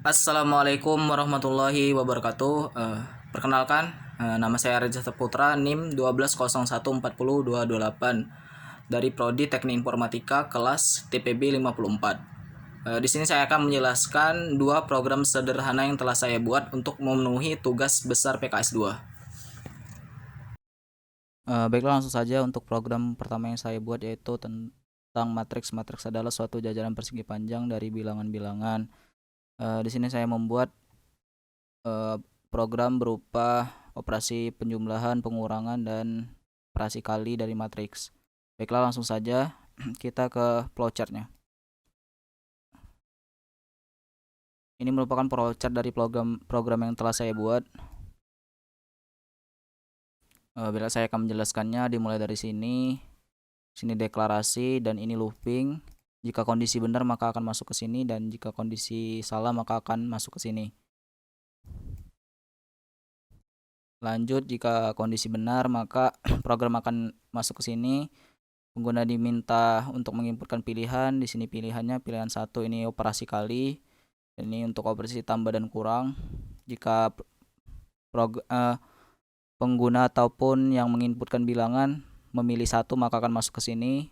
Assalamualaikum warahmatullahi wabarakatuh. Perkenalkan, nama saya Reza Saputra, NIM 120140228 dari Prodi Teknik Informatika kelas TPB 54. Di sini saya akan menjelaskan dua program sederhana yang telah saya buat untuk memenuhi tugas besar PKS 2. Baiklah, langsung saja untuk program pertama yang saya buat, yaitu tentang matriks. Matriks adalah suatu jajaran persegi panjang dari bilangan-bilangan. Di sini saya membuat program berupa operasi penjumlahan, pengurangan, dan operasi kali dari matriks. Baiklah, langsung saja kita ke flowchartnya. Ini merupakan flowchart dari program yang telah saya buat. Bila saya akan menjelaskannya, dimulai dari sini. Sini deklarasi dan ini looping. Jika kondisi benar maka akan masuk ke sini, dan jika kondisi salah maka akan masuk ke sini. Lanjut, jika kondisi benar maka program akan masuk ke sini. Pengguna diminta untuk menginputkan pilihan. Di sini pilihannya pilihan 1, ini operasi kali. Dan ini untuk operasi tambah dan kurang. Jika pengguna ataupun yang menginputkan bilangan memilih 1 maka akan masuk ke sini.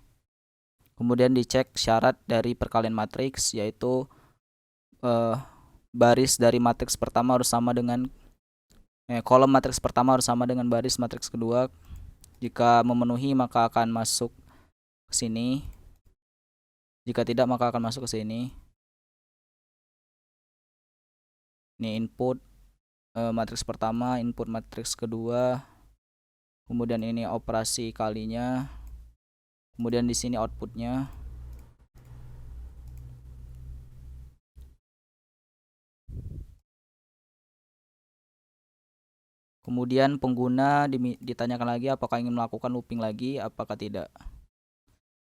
Kemudian dicek syarat dari perkalian matriks, yaitu baris dari matriks pertama harus sama dengan kolom matriks pertama harus sama dengan baris matriks kedua. Jika memenuhi maka akan masuk ke sini. Jika tidak maka akan masuk ke sini. Ini input matriks pertama, input matriks kedua. Kemudian ini operasi kalinya. Kemudian di sini outputnya. Kemudian pengguna ditanyakan lagi apakah ingin melakukan looping lagi, apakah tidak.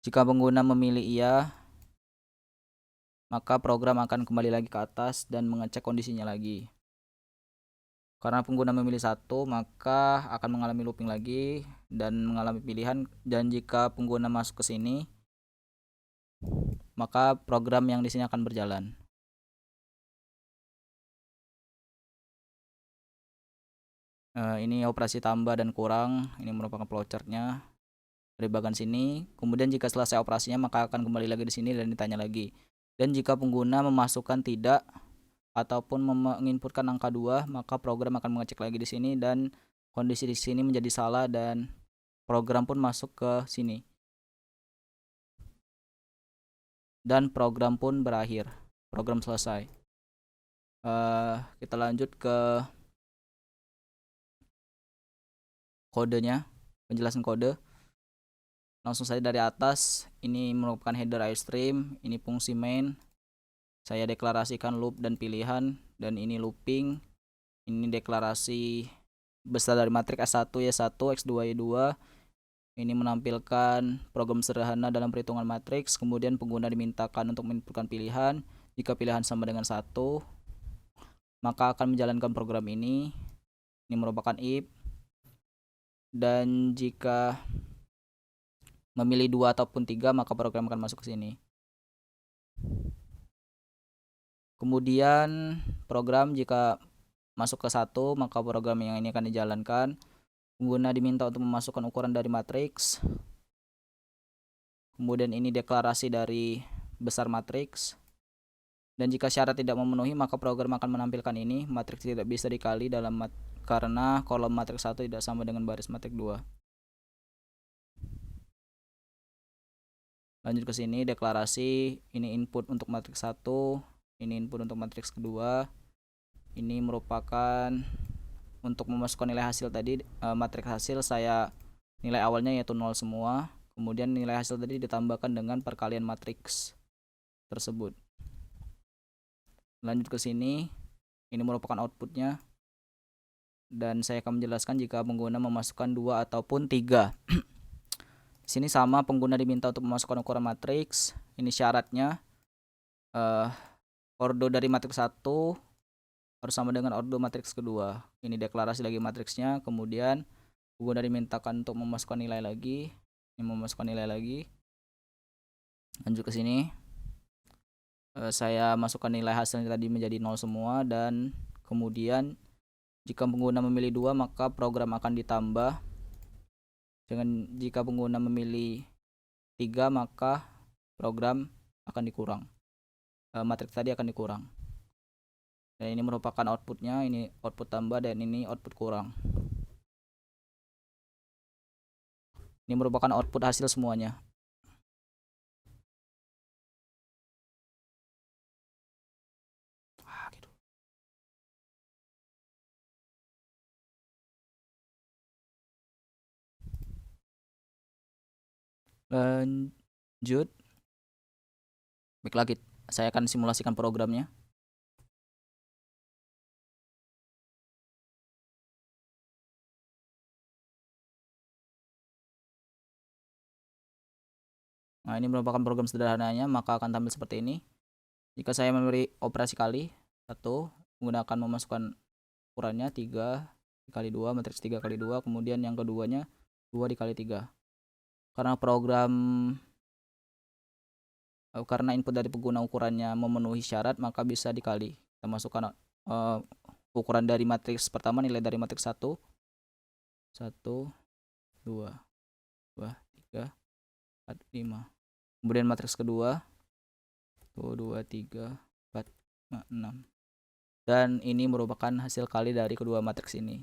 Jika pengguna memilih iya, maka program akan kembali lagi ke atas dan mengecek kondisinya lagi. Karena pengguna memilih 1, maka akan mengalami looping lagi dan mengalami pilihan. Dan jika pengguna masuk ke sini, maka program yang di sini akan berjalan. Ini operasi tambah dan kurang. Ini merupakan flowchartnya dari bagian sini. Kemudian jika selesai operasinya maka akan kembali lagi di sini dan ditanya lagi. Dan jika pengguna memasukkan tidak ataupun menginputkan angka 2, maka program akan mengecek lagi di sini dan kondisi di sini menjadi salah dan program pun masuk ke sini. Dan program pun berakhir. Program selesai. Kita lanjut ke kodenya, penjelasan kode. Langsung saja dari atas, ini merupakan header iStream, ini fungsi main. Saya deklarasikan loop dan pilihan, dan ini looping. Ini deklarasi besar dari matriks S1 Y1 X2 Y2. Ini menampilkan program sederhana dalam perhitungan matriks. Kemudian pengguna dimintakan untuk menginputkan pilihan. Jika pilihan sama dengan 1, maka akan menjalankan program ini. Ini merupakan if. Dan jika memilih 2 ataupun 3, maka program akan masuk ke sini. Kemudian program jika masuk ke 1, maka program yang ini akan dijalankan. Pengguna diminta untuk memasukkan ukuran dari matriks. Kemudian ini deklarasi dari besar matriks. Dan jika syarat tidak memenuhi, maka program akan menampilkan ini, matriks tidak bisa dikali karena kolom matriks 1 tidak sama dengan baris matriks 2. Lanjut ke sini, deklarasi, ini input untuk matriks 1, ini input untuk matriks kedua. Ini merupakan untuk memasukkan nilai hasil tadi. Matriks hasil saya nilai awalnya yaitu 0 semua. Kemudian nilai hasil tadi ditambahkan dengan perkalian matriks tersebut. Lanjut ke sini, ini merupakan outputnya. Dan saya akan menjelaskan jika pengguna memasukkan 2 ataupun 3. Di sini sama, pengguna diminta untuk memasukkan ukuran matriks. Ini syaratnya. Ordo dari matriks 1 harus sama dengan ordo matriks kedua. Ini deklarasi lagi matriksnya. Kemudian pengguna dimintakan untuk memasukkan nilai lagi. Ini memasukkan nilai lagi. Lanjut ke sini. saya masukkan nilai hasilnya tadi menjadi 0 semua, dan kemudian jika pengguna memilih 2 maka program akan ditambah. Jika pengguna memilih 3 maka program akan dikurang. Matriks tadi akan dikurang. Dan ini merupakan outputnya, ini output tambah dan ini output kurang. Ini merupakan output hasil semuanya. Gitu. Lanjut. Baiklah, saya akan simulasikan programnya. Nah, ini merupakan program sederhananya, maka akan tampil seperti ini. Jika saya memberi operasi kali 1, menggunakan memasukkan ukurannya 3 dikali 2, matriks 3 kali 2, kemudian yang keduanya 2 dikali 3. Karena input dari pengguna ukurannya memenuhi syarat, maka bisa dikali. Kita masukkan ukuran dari matriks pertama, nilai dari matriks 1, 2, 2, 3, 4, 5. Kemudian matriks kedua 2, 3, 4, 5, 6. Dan ini merupakan hasil kali dari kedua matriks ini.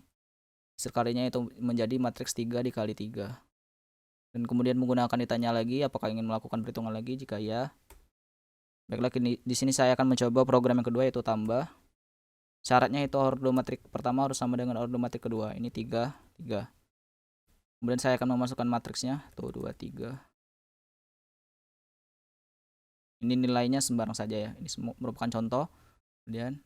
Hasil kalinya itu menjadi matriks 3 dikali 3. Dan kemudian menggunakan ditanya lagi apakah ingin melakukan perhitungan lagi. Jika ya, baiklah, di sini saya akan mencoba program yang kedua, yaitu tambah. Syaratnya itu ordo matrik pertama harus sama dengan ordo matrik kedua. Ini 3, 3. Kemudian saya akan memasukkan matriksnya, 2, 3. Ini nilainya sembarang saja ya. Ini merupakan contoh. Kemudian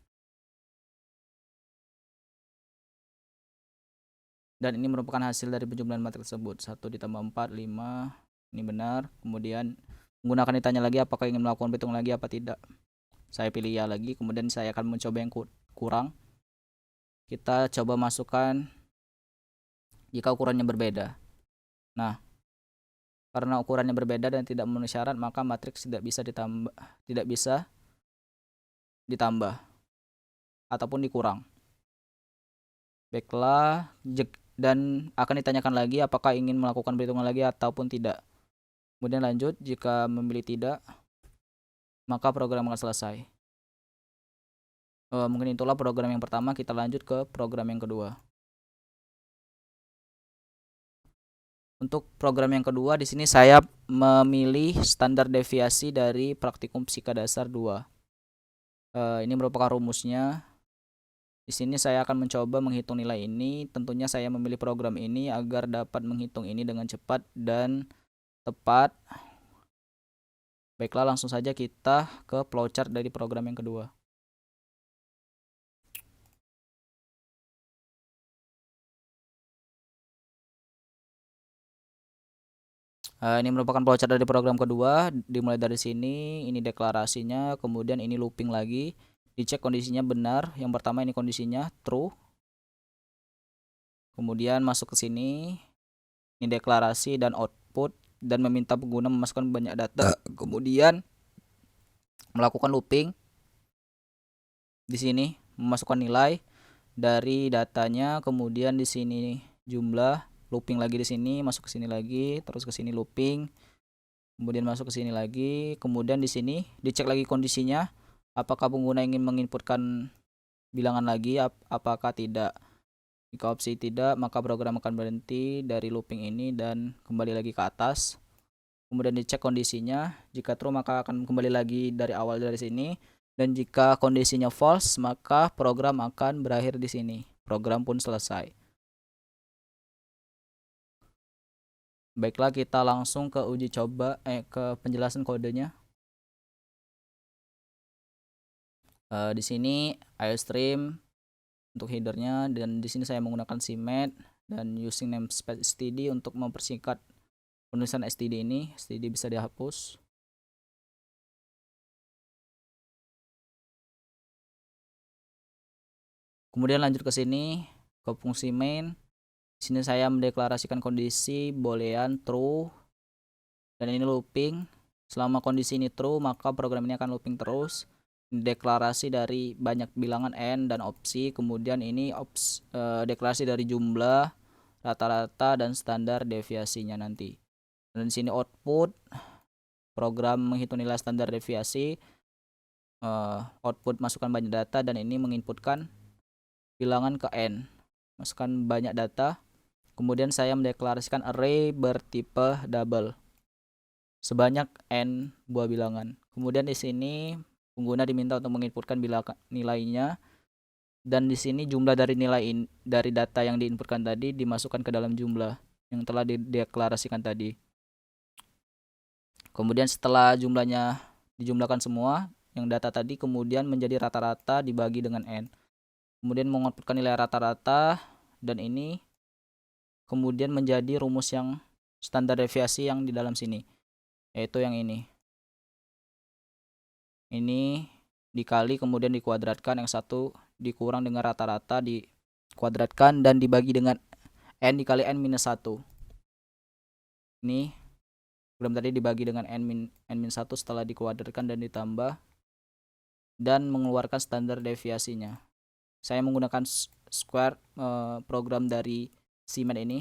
dan ini merupakan hasil dari penjumlahan matriks tersebut. 1 ditambah 4, 5. Ini benar. Kemudian menggunakan ditanya lagi apakah ingin melakukan perhitungan lagi apa tidak. Saya pilih ya lagi. Kemudian saya akan mencoba yang kurang. Kita coba masukkan jika ukurannya berbeda. Nah, karena ukurannya berbeda dan tidak memenuhi syarat, maka matriks tidak bisa ditambah ataupun dikurang. Baiklah, dan akan ditanyakan lagi apakah ingin melakukan perhitungan lagi ataupun tidak. Kemudian lanjut, jika memilih tidak, maka program akan selesai. Mungkin itulah program yang pertama. Kita lanjut ke program yang kedua. Untuk program yang kedua, di sini saya memilih standar deviasi dari praktikum fisika dasar 2. Ini merupakan rumusnya. Di sini saya akan mencoba menghitung nilai ini. Tentunya saya memilih program ini agar dapat menghitung ini dengan cepat dan tepat. Baiklah, langsung saja kita ke flowchart dari program yang kedua. Ini merupakan flowchart dari program kedua. Dimulai dari sini, ini deklarasinya, kemudian ini looping lagi. Dicek kondisinya benar. Yang pertama ini kondisinya true. Kemudian masuk ke sini, ini deklarasi dan output, dan meminta pengguna memasukkan banyak data. Kemudian melakukan looping di sini, memasukkan nilai dari datanya. Kemudian di sini jumlah, looping lagi di sini, masuk ke sini lagi, terus ke sini looping, kemudian masuk ke sini lagi. Kemudian di sini dicek lagi kondisinya, apakah pengguna ingin menginputkan bilangan lagi, apakah tidak. Jika opsi tidak, maka program akan berhenti dari looping ini dan kembali lagi ke atas. Kemudian dicek kondisinya, jika true maka akan kembali lagi dari awal dari sini, dan jika kondisinya false maka program akan berakhir di sini. Program pun selesai. Baiklah, kita langsung ke uji coba, ke penjelasan kodenya. Di sini iostream untuk headernya, dan di sini saya menggunakan cmet dan using namespace std untuk mempersingkat penulisan std ini. Std bisa dihapus. Kemudian lanjut ke sini ke fungsi main. Di sini saya mendeklarasikan kondisi boolean true, dan ini looping. Selama kondisi ini true, maka program ini akan looping terus. Deklarasi dari banyak bilangan n dan opsi, kemudian ini deklarasi dari jumlah, rata-rata, dan standar deviasinya nanti. Dan di sini output, program menghitung nilai standar deviasi, output masukkan banyak data, dan ini menginputkan bilangan ke n, masukkan banyak data. Kemudian saya mendeklarasikan array bertipe double sebanyak n buah bilangan. Kemudian di sini pengguna diminta untuk menginputkan nilainya, dan di sini jumlah dari dari data yang diinputkan tadi dimasukkan ke dalam jumlah yang telah dideklarasikan tadi. Kemudian setelah jumlahnya dijumlahkan semua, yang data tadi kemudian menjadi rata-rata dibagi dengan n. Kemudian mengoutputkan nilai rata-rata, dan ini kemudian menjadi rumus yang standar deviasi yang di dalam sini, yaitu yang ini dikali kemudian dikuadratkan, yang satu dikurang dengan rata-rata dikuadratkan dan dibagi dengan n dikali n minus 1. Ini program tadi dibagi dengan n minus 1 setelah dikuadratkan dan ditambah dan mengeluarkan standar deviasinya. Saya menggunakan square program dari Siemens ini.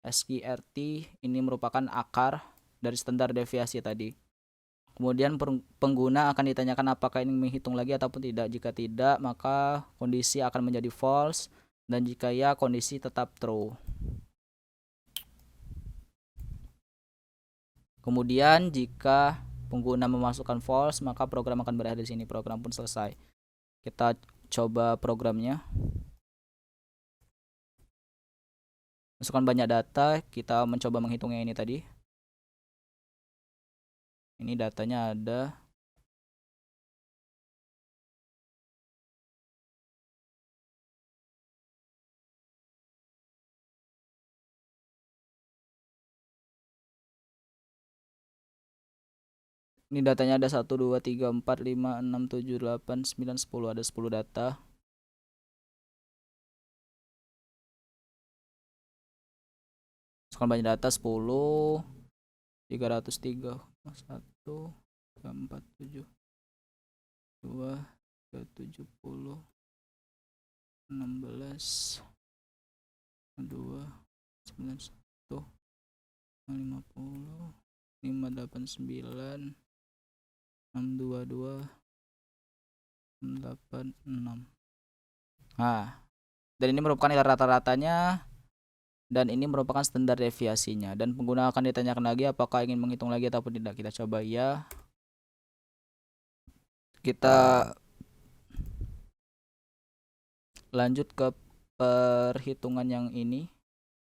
SQRT ini merupakan akar dari standar deviasi tadi. Kemudian pengguna akan ditanyakan apakah ini menghitung lagi ataupun tidak. Jika tidak, maka kondisi akan menjadi false, dan jika ya, kondisi tetap true. Kemudian jika pengguna memasukkan false, maka program akan berakhir di sini. Program pun selesai. Kita coba programnya. Masukkan banyak data, kita mencoba menghitungnya ini tadi. Ini datanya ada. Ini datanya ada 1, 2, 3, 4, 5, 6, 7, 8, 9, 10. Ada 10 data. Masukkan banyak data 10, 303, 1, 3, 4, 7, 2, 3, 70, 16, 2, 9, 1, 50, 5, 8, 9, 6, 2, 2, 8, 6. Nah, dan ini merupakan nilai rata-ratanya, dan ini merupakan standar deviasinya. Dan pengguna akan ditanyakan lagi apakah ingin menghitung lagi ataupun tidak. Kita coba ya. Kita lanjut ke perhitungan yang ini.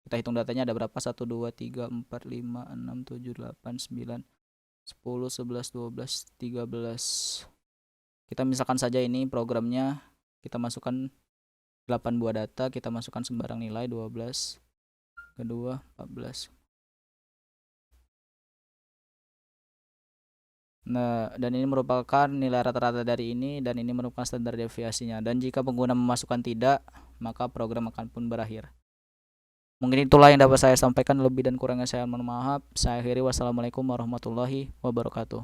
Kita hitung datanya ada berapa? 1, 2, 3, 4, 5, 6, 7, 8, 9, 10, 11, 12, 13. Kita misalkan saja ini programnya, kita masukkan 8 buah data, kita masukkan sembarang nilai 12, kedua 14. Nah, dan ini merupakan nilai rata-rata dari ini, dan ini merupakan standar deviasinya. Dan jika pengguna memasukkan tidak, maka program akan pun berakhir. Mungkin itulah yang dapat saya sampaikan. Lebih dan kurangnya saya mohon maaf. Saya akhiri. Wassalamualaikum warahmatullahi wabarakatuh.